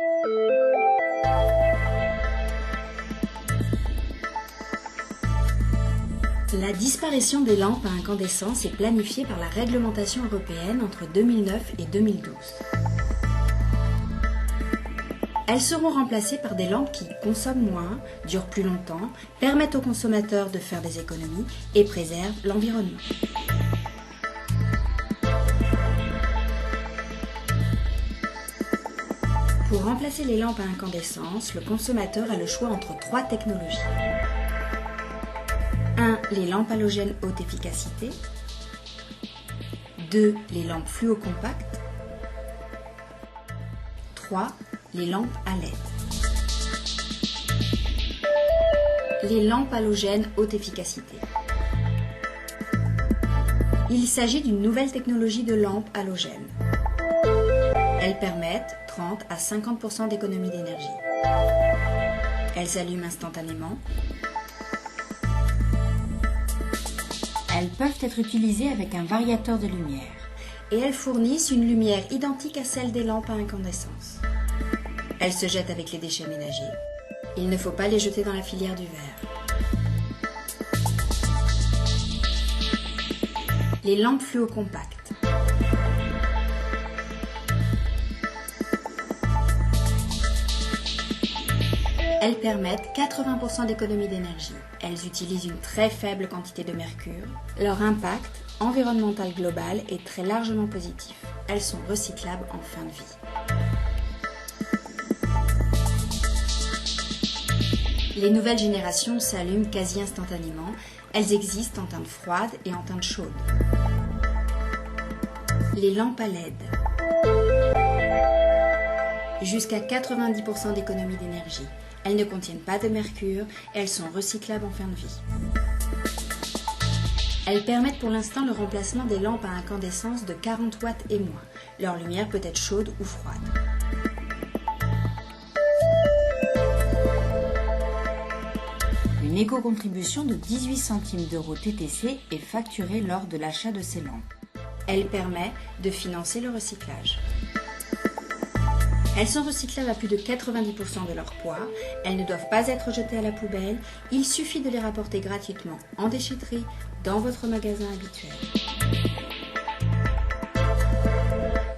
La disparition des lampes à incandescence est planifiée par la réglementation européenne entre 2009 et 2012. Elles seront remplacées par des lampes qui consomment moins, durent plus longtemps, permettent aux consommateurs de faire des économies et préservent l'environnement. Pour remplacer les lampes à incandescence, le consommateur a le choix entre 3 technologies. 1. Les lampes halogènes haute efficacité. 2. Les lampes fluocompactes. 3. Les lampes à LED. Les lampes halogènes haute efficacité. Il s'agit d'une nouvelle technologie de lampes halogènes. Elles permettent 30 à 50% d'économie d'énergie. Elles s'allument instantanément. Elles peuvent être utilisées avec un variateur de lumière. Et elles fournissent une lumière identique à celle des lampes à incandescence. Elles se jettent avec les déchets ménagers. Il ne faut pas les jeter dans la filière du verre. Les lampes fluocompactes. Elles permettent 80% d'économie d'énergie. Elles utilisent une très faible quantité de mercure. Leur impact environnemental global est très largement positif. Elles sont recyclables en fin de vie. Les nouvelles générations s'allument quasi instantanément. Elles existent en teinte froide et en teinte chaude. Les lampes à LED. Jusqu'à 90% d'économie d'énergie. Elles ne contiennent pas de mercure et elles sont recyclables en fin de vie. Elles permettent pour l'instant le remplacement des lampes à incandescence de 40 watts et moins. Leur lumière peut être chaude ou froide. Une éco-contribution de 18 centimes d'euros TTC est facturée lors de l'achat de ces lampes. Elle permet de financer le recyclage. Elles sont recyclables à plus de 90% de leur poids. Elles ne doivent pas être jetées à la poubelle. Il suffit de les rapporter gratuitement en déchetterie dans votre magasin habituel.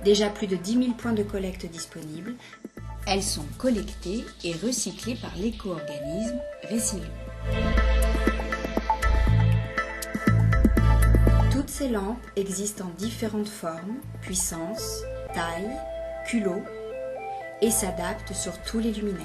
Déjà plus de 10 000 points de collecte disponibles. Elles sont collectées et recyclées par l'éco-organisme Recylium. Toutes ces lampes existent en différentes formes, puissances, tailles, culots, et s'adapte sur tous les luminaires.